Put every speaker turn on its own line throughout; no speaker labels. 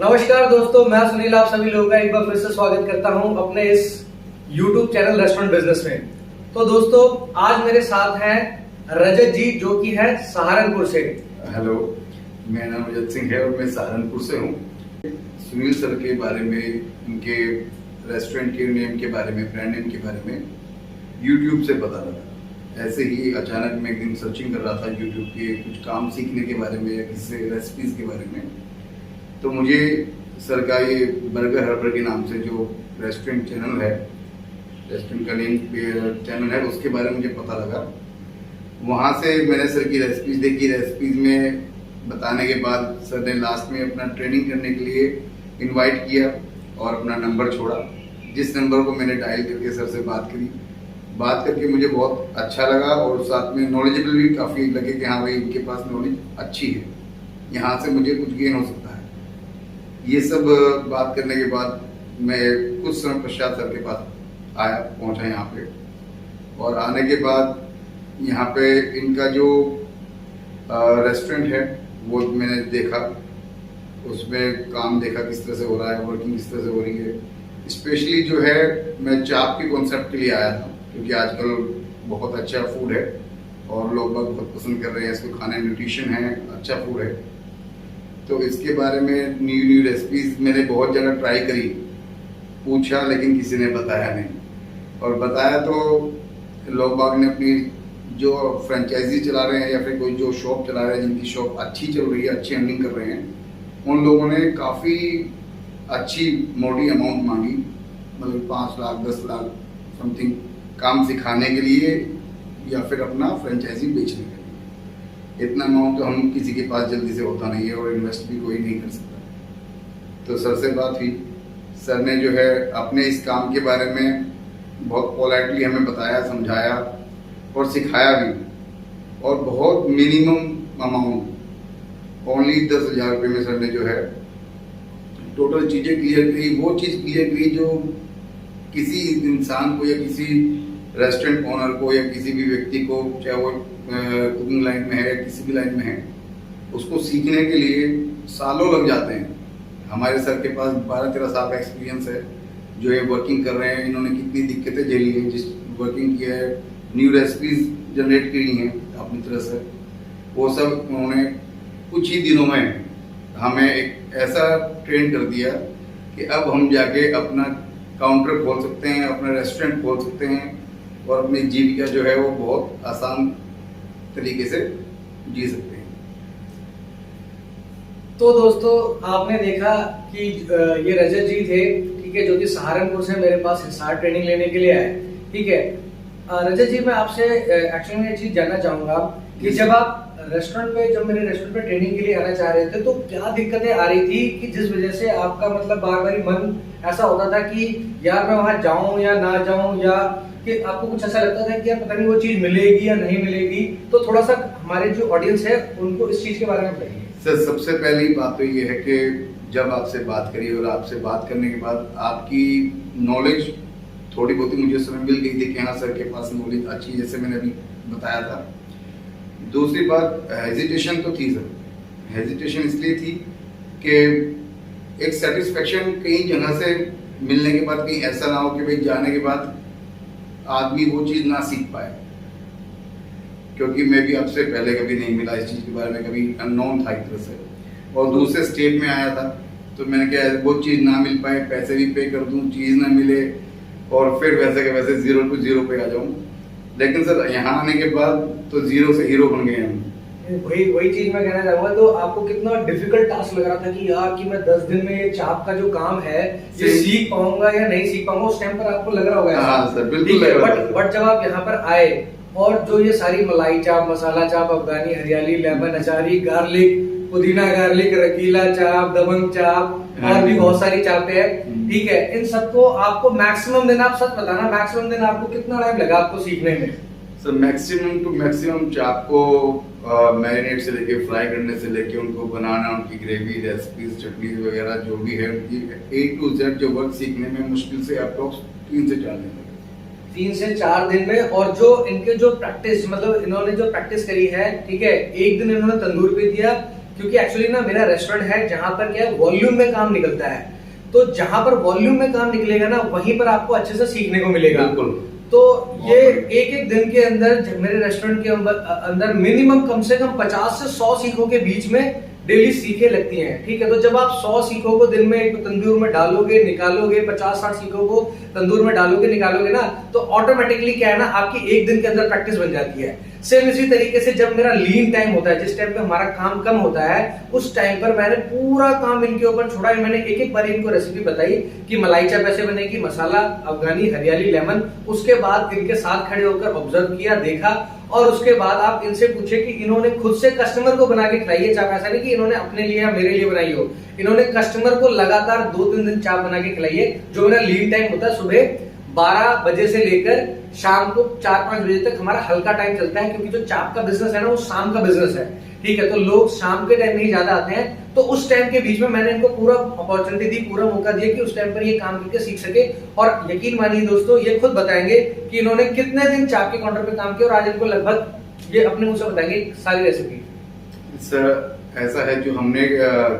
नमस्कार दोस्तों, मैं सुनील आप सभी लोगों का एक बार फिर से स्वागत करता हूं अपने इस YouTube चैनल रेस्टोरेंट बिजनेस में। तो दोस्तों, आज मेरे साथ हैं रजत जी, जो कि है सहारनपुर से।
हेलो, मेरा नाम रजत सिंह है और मैं सहारनपुर से हूँ। सुनील सर के बारे में, उनके रेस्टोरेंट के नेम के बारे में, ब्रांड नेम के बारे में YouTube से पता लगा। ऐसे ही अचानक मैं एक दिन सर्चिंग कर रहा था YouTube के कुछ काम सीखने के बारे में या किसी रेसिपीज के बारे में, तो मुझे सर का ये बर्गर हर्बर के नाम से जो रेस्टोरेंट चैनल है, रेस्टोरेंट का नेम चैनल है, उसके बारे में मुझे पता लगा। वहाँ से मैंने सर की रेसिपीज देखी। रेसिपीज में बताने के बाद सर ने लास्ट में अपना ट्रेनिंग करने के लिए इनवाइट किया और अपना नंबर छोड़ा, जिस नंबर को मैंने डायल करके सर से बात करी। बात करके मुझे बहुत अच्छा लगा और साथ में नॉलेजेबल भी काफ़ी लगे कि हाँ भाई, इनके पास नॉलेज अच्छी है, यहाँ से मुझे कुछ गेन हो सकता है। ये सब बात करने के बाद मैं कुछ समय पश्चात सर के पास पहुंचा यहाँ पे, और आने के बाद यहाँ पे इनका जो रेस्टोरेंट है वो मैंने देखा, उसमें काम देखा किस तरह से हो रहा है, वर्किंग किस तरह से हो रही है। स्पेशली जो है, मैं चाप के कॉन्सेप्ट के लिए आया था, क्योंकि आजकल बहुत अच्छा फूड है और लोग बहुत पसंद कर रहे हैं इसको खाने, न्यूट्रिशन है, अच्छा फूड है। तो इसके बारे में न्यू रेसिपीज मैंने बहुत जगह ट्राई करी, पूछा, लेकिन किसी ने बताया नहीं। और बताया तो लोग बाग ने अपनी जो फ्रेंचाइजी चला रहे हैं या फिर कोई जो शॉप चला रहे हैं, जिनकी शॉप अच्छी चल रही है, अच्छी अर्निंग कर रहे हैं, उन लोगों ने काफ़ी अच्छी मोटी अमाउंट मांगी, मतलब 5 लाख 10 लाख समथिंग, काम सिखाने के लिए या फिर अपना फ्रेंचाइजी बेचने के लिए। इतना अमाउंट तो हम किसी के पास जल्दी से होता नहीं है और इन्वेस्ट भी कोई नहीं कर सकता। तो सर से बात हुई, सर ने जो है अपने इस काम के बारे में बहुत पोलाइटली हमें बताया, समझाया और सिखाया भी, और बहुत मिनिमम अमाउंट, ओनली 10,000 रुपये में सर ने जो है टोटल चीज़ें क्लियर करी। वो चीज़ क्लियर करी जो किसी इंसान को या किसी रेस्टोरेंट ओनर को या किसी भी व्यक्ति को, चाहे वो कुकिंग लाइन में है, किसी भी लाइन में है, उसको सीखने के लिए सालों लग जाते हैं। हमारे सर के पास 12-13 साल का एक्सपीरियंस है, जो ये वर्किंग कर रहे हैं। इन्होंने कितनी दिक्कतें झेली हैं, जिस वर्किंग किया है, न्यू रेसिपीज जनरेट करी हैं अपनी तरह से, वो सब उन्होंने कुछ ही दिनों में हमें एक ऐसा ट्रेन कर दिया कि अब हम जाके अपना काउंटर खोल सकते हैं, अपना रेस्टोरेंट खोल सकते हैं और अपनी जीविका जो है वो बहुत आसान तरीके से जी सकते हैं।
तो दोस्तों, आपने देखा कि ये रजत जी थे, ठीक है, जो कि सहारनपुर से मेरे पास हिसार ट्रेनिंग लेने के लिए आए। ठीक है रजत जी, मैं आपसे एक्चुअली में ये चीज जानना चाहूंगा कि जब आप जब मेरे रेस्टोरेंट पे ट्रेनिंग के लिए आना चाह रहे थे, तो क्या दिक्कतें आ रही थी कि जिस वजह से आपका मतलब बार बार मन ऐसा होता था कि यार मैं वहां जाऊं या ना जाऊं, या कि आपको कुछ ऐसा लगता था कि यार पता नहीं वो चीज मिलेगी या नहीं मिलेगी? तो थोड़ा सा हमारे जो ऑडियंस है उनको इस चीज के बारे में बताइए।
सर, सबसे पहली बात तो ये है कि जब आपसे बात करी और आपसे बात करने के बाद आपकी नॉलेज थोड़ी बहुत मुझे समय मिल गई थी कि हाँ सर के पास नॉलेज अच्छी, जैसे मैंने अभी बताया था। दूसरी बात, हेजिटेशन तो थी सर। हेजिटेशन इसलिए थी कि एक सेटिस्फेक्शन कई जगह से मिलने के बाद कहीं ऐसा ना हो कि भाई जाने के बाद आदमी वो चीज़ ना सीख पाए, क्योंकि मैं भी आपसे पहले कभी नहीं मिला, इस चीज़ के बारे में कभी अननोन था एक तरह से, और दूसरे स्टेट में आया था। तो मैंने क्या, वो चीज़ ना मिल पाए, पैसे भी पे कर दूं, चीज़ ना मिले और फिर वैसे के वैसे 0 to 0 पे आ जाऊं। लेकिन सर यहाँ आने के बाद तो 0 से हीरो बन गए हम।
वही चीज मैं कहना चाहूंगा। तो आपको कितना डिफिकल्ट टास्क लग रहा था कि यार कि मैं 10 दिन में ये चाप का जो काम है ये सीख पाऊंगा या नहीं सीख पाऊंगा? उस टाइम पर आपको लग रहा होगा?
हाँ सर, बिल्कुल लग रहा था।
बट जब आप यहाँ पर आए और जो ये सारी मलाई चाप, मसाला चाप, अफगानी, हरियाली, लेमन, अचारी, गार्लिक, पुदीना गार्लिक, रकीला चाप, दबंग चाप और भी बहुत सारी चापें हैं, ठीक है, इन सबको आपको मैक्सिमम दिन, आप सच बताना, मैक्सिमम दिन आपको कितना टाइम लगा आपको सीखने में?
सर, मैक्सिमम टू मैक्सिमम चाप को मैरिनेट से लेके, फ्राई करने से लेके, उनको बनाना, उनकी ग्रेवी, रेसिपीज, चटनी वगैरह जो भी है, उनकी A to Z जो वर्क सीखने में मुश्किल से अप्रोक्स 3 से 4 दिन लगे।
3 से 4 दिन में। और जो इनके जो प्रैक्टिस, मतलब इन्होंने जो प्रैक्टिस करी है, ठीक है, एक दिन इन्होंने तंदूर पे दिया, क्योंकि एक्चुअली ना मेरा रेस्टोरेंट है जहां पर क्या है वॉल्यूम में काम निकलता है, तो जहां पर वॉल्यूम में काम निकलेगा ना वहीं पर आपको अच्छे से सीखने को मिलेगा।
बिल्कुल।
तो ये एक एक दिन के अंदर मेरे रेस्टोरेंट के अंदर मिनिमम कम से कम 50 से 100 सीखों के बीच में डेली सीखें लगती हैं, ठीक है। तो जब आप 100 सीखों को दिन में एक तंदूर में डालोगे निकालोगे, 50-60 सीखों को तंदूर में डालोगे निकालोगे ना, तो ऑटोमेटिकली क्या है ना आपकी एक दिन के अंदर प्रैक्टिस बन जाती है। सेम इसी तरीके से जब मेरा लीन टाइम होता है, जिस टाइम पे हमारा काम कम होता है, उस टाइम पर मैंने पूरा काम इनके ऊपर छोड़ा। मैंने एक एक बार इनको रेसिपी बताई कि मलाई चाप ऐसे बनेगी, मसाला अफगानी हरियाली लेमन। उसके बाद इनके साथ खड़े होकर ऑब्जर्व किया, देखा, और उसके बाद आप इनसे पूछे कि इन्होंने खुद से कस्टमर को बना के खिलाई है चाप। ऐसा नहीं कि इन्होंने अपने लिए या मेरे लिए बनाई हो, इन्होंने कस्टमर को लगातार 2-3 दिन चाप बना के खिलाई है। जो मेरा लीन टाइम होता है सुबह 12 बजे से लेकर शाम को 4-5 बजे तक हमारा हल्का टाइम चलता है, क्योंकि जो चाप का बिजनेस है ना वो शाम का बिजनेस है, ठीक है। तो लोग शाम के टाइम में ही ज्यादा आते हैं, तो उस टाइम के बीच में मैंने इनको पूरा अपॉर्चुनिटी दी, पूरा मौका दिया कि उस टाइम पर ये काम करके सीख सके। और यकीन मानिए दोस्तों, ये खुद बताएंगे कि इन्होंने कितने दिन चाप के काउंटर पे काम किया, और आज इनको लगभग ये अपने मुंह से बताएंगे सारी रेसिपी।
सर ऐसा है, जो हमने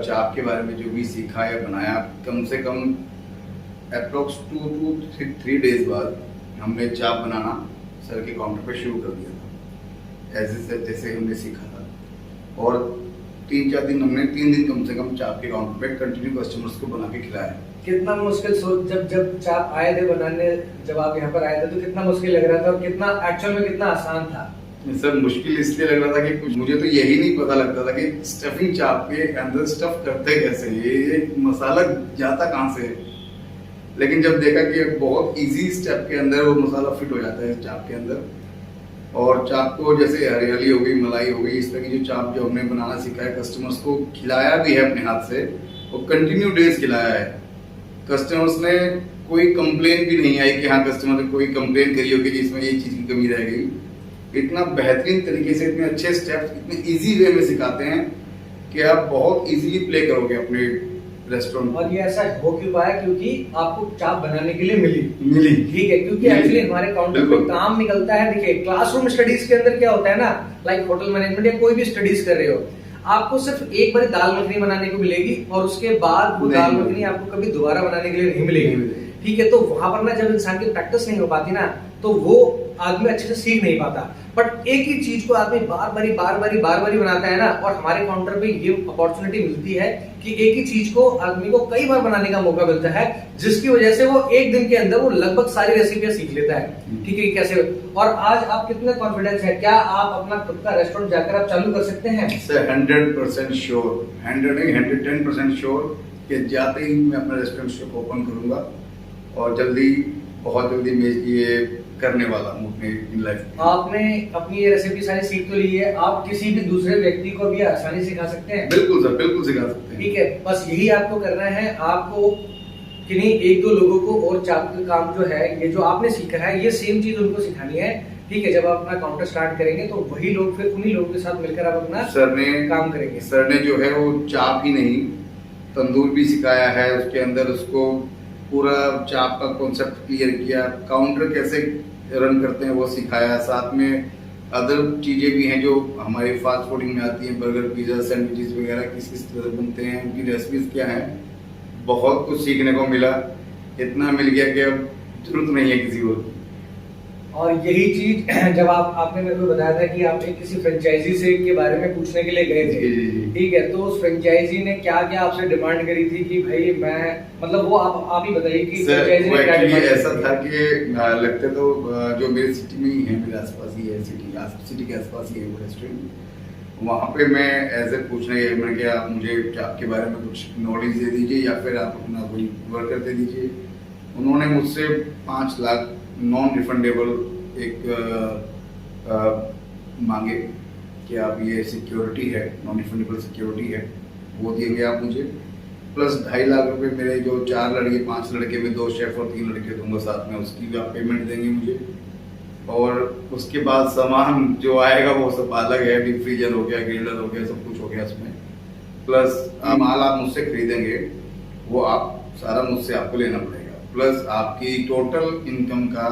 चाप के बारे में जो भी सीखा या बनाया, कम से कम अप्रोक्स 2 to 3 डेज बाद हमने चाप बनाना सर के काउंटर पे शुरू कर दिया था, ऐसे जैसे हमने सीखा था। और 3-4 दिन हमने 3 दिन कम से कम चाप के काउंटर पे कंटिन्यू कस्टमर्स को बना के खिलाया।
कितना मुश्किल सोच, जब चाप आए थे बनाने, जब आप यहाँ पर आए थे तो कितना मुश्किल लग रहा था, और कितना एक्चुअल में कितना आसान था।
सर मुश्किल इसलिए लग रहा था कि कुछ मुझे तो यही नहीं पता लगता था कि स्टफिंग चाप के अंदर स्टफ करते कैसे, ये मसाला जाता कहाँ से। लेकिन जब देखा कि बहुत इजी स्टेप के अंदर वो मसाला फिट हो जाता है चाप के अंदर, और चाप को जैसे हरियाली हो गई, मलाई हो गई, इस तरह की जो चाप जो हमने बनाना सीखा है, कस्टमर्स को खिलाया भी है अपने हाथ से, वो कंटिन्यू डेज खिलाया है। कस्टमर्स ने कोई कंप्लेन भी नहीं आई कि हाँ कस्टमर ने कोई कंप्लेन करी होगी कि इसमें ये चीज़ की कमी रह गई। इतना बेहतरीन तरीके से, इतने अच्छे स्टेप्स, इतने इजी वे में सिखाते हैं कि आप बहुत इजीली प्ले करोगे अपने रेस्टोरेंट।
और ये ऐसा हो क्यों पाया, क्योंकि आपको चाप बनाने के लिए मिली, ठीक है। क्योंकि
मिली।
एक्चुअली हमारे काउंटर पे काम निकलता है। देखिए क्लासरूम स्टडीज के अंदर क्या होता है ना, लाइक होटल मैनेजमेंट या कोई भी स्टडीज कर रहे हो, आपको सिर्फ एक बार दाल मखनी बनाने को मिलेगी, और उसके बाद वो दाल मखनी आपको कभी दोबारा बनाने के लिए नहीं मिलेगी, ठीक है। तो वहां पर ना जब इंसान की प्रैक्टिस नहीं हो पाती ना, तो वो आदमी अच्छे से सीख नहीं पाता। बट एक ही चीज को आदमी बार बारी बनाता है ना, और हमारे काउंटर पे ये अपॉर्चुनिटी मिलती है कि एक ही चीज को आदमी को कई बार बनाने का मौका मिलता है, जिसकी वजह से वो एक दिन के अंदर वो लगभग सारी रेसिपियां सीख लेता है, ठीक है, कैसे। और आज आप कितने कॉन्फिडेंस है, क्या आप अपना खुद का रेस्टोरेंट जाकर आप चालू कर सकते हैं?
सर 100% श्योर, 110% श्योर कि जाते ही मैं अपना रेस्टोरेंट ओपन करूंगा, और जल्दी, बहुत जल्दी मैं ये करने वाला हूँ अपने लाइफ में।
आपने अपनी ये रेसिपी सारी सीख तो ली है, आप किसी भी दूसरे व्यक्ति को भी आसानी सिखा सकते हैं।
बिल्कुल सर, बिल्कुल सिखा सकते हैं।
ठीक है, बस यही आपको करना है। आपको किन्हीं 1-2 लोगों को और चाप का काम जो है, ये जो आपने सीखा है, ये सेम चीज उनको सिखानी है, ठीक है। जब आप अपना काउंटर स्टार्ट करेंगे तो वही लोग फिर उन्हीं लोगों के साथ मिलकर आप अपना काम करेंगे।
सर ने जो है वो चाप ही नहीं, तंदूर भी सिखाया है, उसके अंदर उसको पूरा चाप का कॉन्सेप्ट क्लियर किया, काउंटर कैसे रन करते हैं वो सिखाया, साथ में अदर चीज़ें भी हैं जो हमारी फास्ट फूडिंग में आती हैं, बर्गर, पिज़्ज़ा, सैंडविचेस वगैरह किस किस तरह बनते हैं, उनकी रेसिपीज क्या हैं। बहुत कुछ सीखने को मिला, इतना मिल गया कि अब जरूरत नहीं है किसी और की।
और यही चीज जब आपने मेरे को बताया था कि आप किसी फ्रेंचाइजी से के बारे में पूछने के लिए गए थे, ठीक है, तो उस फ्रेंचाइजी ने क्या क्या आपसे डिमांड करी थी कि भाई मैं, मतलब वो आप ही बताइए कि फ्रेंचाइजी ने क्या डिमांड।
ऐसा था कि लगते तो जो मेरी सिटी में ही है, मेरे आसपास ही है, सिटी के आसपास ही है वो रेस्टोरेंट। वहाँ पे मैं ऐसे पूछने गया, मैंने कहा आप मुझे आपके बारे में कुछ नॉलेज दे दीजिए या फिर आप अपना कोई वर्कर दे दीजिए। उन्होंने मुझसे 5 लाख नॉन रिफंडेबल एक मांगे कि आप ये सिक्योरिटी है, नॉन रिफंडेबल सिक्योरिटी है, वो देंगे आप मुझे, प्लस 2.5 लाख रुपए मेरे जो 4 लड़के 5 लड़के में 2 शेफ और 3 लड़के दूंगा साथ में, उसकी भी आप पेमेंट देंगे मुझे। और उसके बाद सामान जो आएगा वो सब अलग है, डीप फ्रीजर हो गया, ग्रिल्डर हो गया, सब कुछ हो गया उसमें, प्लस माल आप मुझसे खरीदेंगे वो आप सारा मुझसे आपको लेना पड़ेगा, प्लस आपकी टोटल इनकम का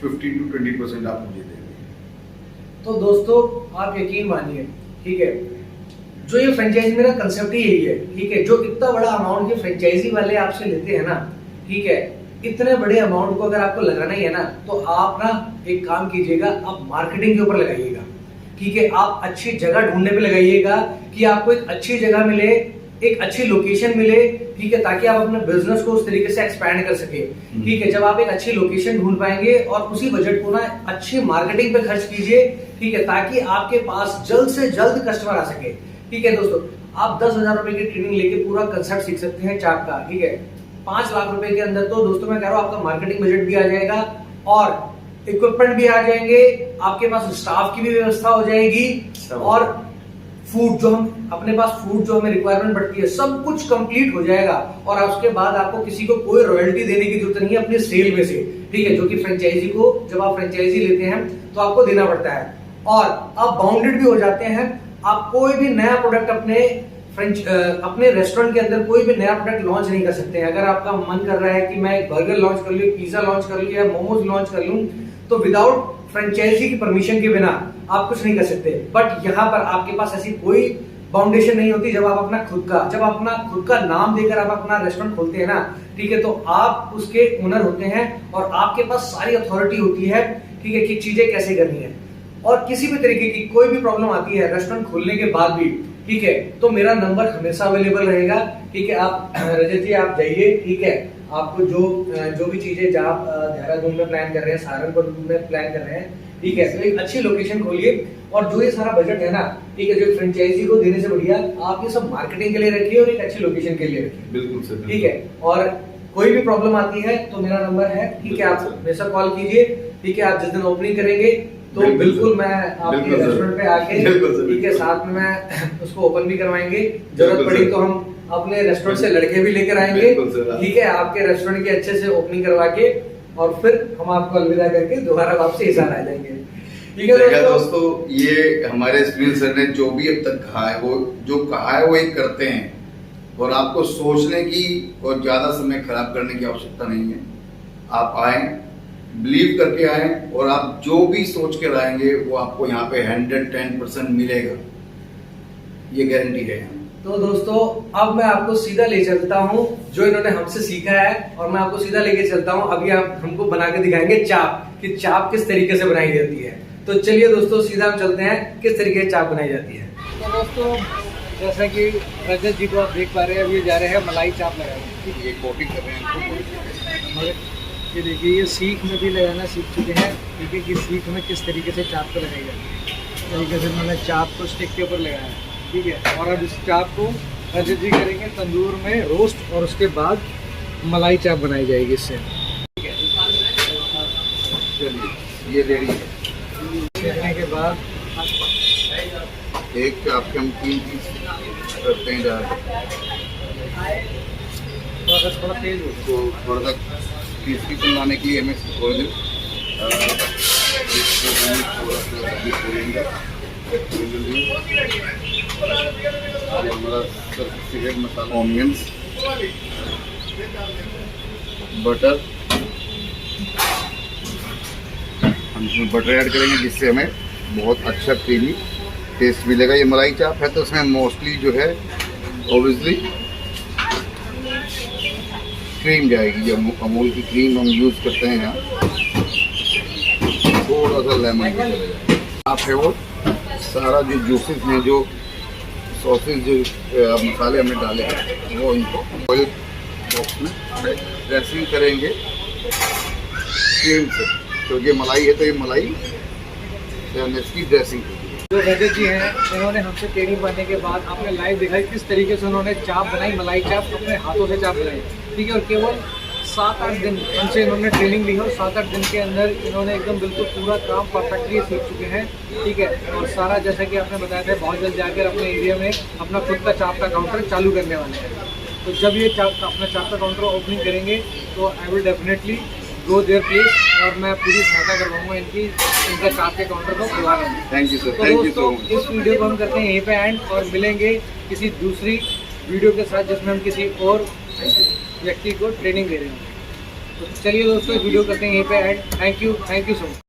15 to 20% आप मुझे देंगे।
तो दोस्तों आप यकीन मानिए, ठीक है, जो ये फ्रेंचाइजी मेरा कंसेप्ट ही यही है, ठीक है। जो इतना बड़ा अमाउंट के फ्रेंचाइजी वाले आपसे लेते हैं ना, ठीक है, इतने बड़े अमाउंट को अगर आपको लगाना ही है ना, तो आप ना एक काम कीजिएगा, आप मार्केटिंग के ऊपर लगाइएगा, ठीक है। आप अच्छी जगह ढूंढने पे लगाइएगा कि आपको एक अच्छी जगह मिले, एक अच्छी लोकेशन मिले, ठीक है, ताकि आप अपने बिजनेस को उस तरीके से एक्सपैंड कर सके, ठीक है। जब आप एक अच्छी लोकेशन ढूंढ पाएंगे और उसी बजट को ना अच्छी मार्केटिंग पे खर्च कीजिए, ठीक है, ताकि आपके पास जल्द से जल्द कस्टमर आ सके, ठीक है। दोस्तों, आप 10,000 रुपए की ट्रेनिंग लेके पूरा कंसेप्ट सीख सकते हैं चाप का, ठीक है। 5 लाख रुपए के अंदर तो दोस्तों मैं कह रहा हूं आपका मार्केटिंग बजट भी आ जाएगा और इक्विपमेंट भी आ जाएंगे, आपके पास स्टाफ की भी व्यवस्था हो जाएगी और फूड जो हम अपने पास फूड जो हमें रिक्वायरमेंट पड़ती है सब कुछ कंप्लीट हो जाएगा। और उसके बाद आपको किसी को कोई रॉयल्टी देने की जरूरत नहीं है अपने सेल में से, ठीक है, जो कि फ्रेंचाइजी को जब आप फ्रेंचाइजी लेते हैं तो आपको देना पड़ता है और आप बाउंडेड भी हो जाते हैं। आप कोई भी नया प्रोडक्ट अपने रेस्टोरेंट के अंदर कोई भी नया प्रोडक्ट लॉन्च नहीं कर सकते हैं। अगर आपका मन कर रहा है कि मैं एक बर्गर लॉन्च कर लूं, पिज्जा लॉन्च कर लूं या मोमोज लॉन्च कर लूं, तो विदाउट फ्रेंचाइजी की परमिशन के बिना आप कुछ नहीं कर सकते। बट यहाँ पर आपके पास ऐसी कोई बाउंडेशन नहीं होती। जब आप अपना खुद का नाम देकर आप अपना रेस्टोरेंट खोलते हैं ना, ठीक है, तो आप उसके ओनर होते हैं और आपके पास सारी अथॉरिटी होती है, ठीक है, कि चीजें कैसे करनी है। और किसी भी तरीके की कोई भी प्रॉब्लम आती है रेस्टोरेंट खोलने के बाद भी, ठीक है, तो मेरा नंबर हमेशा अवेलेबल रहेगा, ठीक है। आप रजत जी आप जाइए, ठीक है, आपको जो भी चीजें जहाँ आप देहरादून में प्लान कर रहे हैं, सहारनपुर में प्लान कर रहे हैं, ठीक है, तो एक अच्छी लोकेशन खोलिए और जो ये सारा बजट है ना, ठीक है, जो फ्रेंचाइजी को देने से बढ़िया आप ये सब मार्केटिंग के लिए रखिए और एक अच्छी लोकेशन के लिए रखिए।
बिल्कुल सर,
ठीक है। और कोई भी प्रॉब्लम आती है तो मेरा नंबर है, ठीक है, आप मेरे से कॉल कीजिए, ठीक है। आप जिस दिन ओपनिंग करेंगे तो बिल्कुल मैं आपके रेस्टोरेंट पे आके, ठीक है, साथ में मैं उसको ओपन भी करवाएंगे। जरूरत पड़ी तो हम अपने रेस्टोरेंट से लड़के भी लेकर आएंगे, ठीक है, आपके रेस्टोरेंट की अच्छे से ओपनिंग करवा के और फिर हम आपको अलविदा करके दोबारा वापसी हिसार आ जाएंगे। ठीक है
दोस्तों, ये हमारे सुनील सर ने जो भी अब तक कहा है, वो एक करते हैं और आपको सोचने की और ज्यादा समय खराब करने की आवश्यकता नहीं है। आप आए, बिलीव करके आए और आप जो भी सोच कर आएंगे वो आपको यहाँ पे 110% मिलेगा, ये गारंटी है।
तो दोस्तों, अब मैं आपको सीधा ले चलता हूँ जो इन्होंने हमसे सीखा है और मैं आपको सीधा लेके चलता हूँ। अभी आप हमको बना के दिखाएंगे चाप, कि चाप किस तरीके से बनाई जाती है। तो चलिए दोस्तों, सीधा हम चलते हैं किस तरीके से चाप बनाई जाती है। तो दोस्तों, जैसा कि रजत जी को आप देख पा रहे हैं, अब ये जा रहे हैं मलाई चाप लगाने,
ये कोटिंग कर रहे हैं।
ये देखिए, ये सीख में भी लगाना सीख चुके हैं, ठीक है, कि सीख में किस तरीके से चाप को लगाई जाती है। तरीके से मैंने चाप को स्टिक के ऊपर लगाया है, ठीक है। और अब इस चाप को रजत जी करेंगे तंदूर में रोस्ट और उसके बाद मलाई चाप बनाई जाएगी इससे, ठीक है।
चलिए, ये रेडी है।
करने के बाद
एक चाप के हम 3 पीस करते हैं,
थोड़ा तेज हो
तो थोड़ा सा क्रिस्पी बनाने के लिए हमें थोड़ा देर हमारा सीक्रेट मसाला, ऑनियंस, बटर, हम इसमें बटर ऐड करेंगे जिससे हमें बहुत अच्छा क्रीमी टेस्ट मिलेगा। ये मलाई चाप है तो इसमें मोस्टली जो है ऑब्वियसली क्रीम जाएगी, जो अमूल की क्रीम हम यूज़ करते हैं यहाँ, थोड़ा सा लेमन भी चलेगा। आप है वो सारा जो जूसेस हैं, जो सॉसेज, जो मसाले हमने डाले हैं, वो इनको ऑयल बॉक्स में ड्रेसिंग करेंगे क्रीम से। तो ये मलाई है तो ये मलाई इसकी ड्रेसिंग होगी।
जो रजत जी हैं, इन्होंने हमसे ट्रेनिंग पाने के बाद आपने लाइव देखा किस तरीके से उन्होंने चाप बनाई, मलाई चाप अपने हाथों से चाप बनाई, ठीक है। और केवल 7-8 दिन उनसे इन्होंने ट्रेनिंग ली है और 7-8 दिन के अंदर इन्होंने एकदम बिल्कुल पूरा काम परफेक्टली सीख चुके हैं, ठीक है। और सारा जैसा कि आपने बताया था, बहुत जल्द जाकर अपने एरिया में अपना खुद का चाप का काउंटर चालू करने वाले हैं। तो जब ये अपना चाप का काउंटर ओपनिंग करेंगे तो I will definitely go their place और मैं पूरी सहायता करवाऊंगा इनका चाप के काउंटर को खुलवाने में।
थैंक यू सर,
तो दोस्तों, इस वीडियो को हम करते हैं यहीं पे एंड और मिलेंगे किसी दूसरी वीडियो के साथ जिसमें हम किसी और व्यक्ति को ट्रेनिंग दे रहे हैं। तो चलिए दोस्तों, वीडियो करते हैं यहीं पे and. Thank you so much.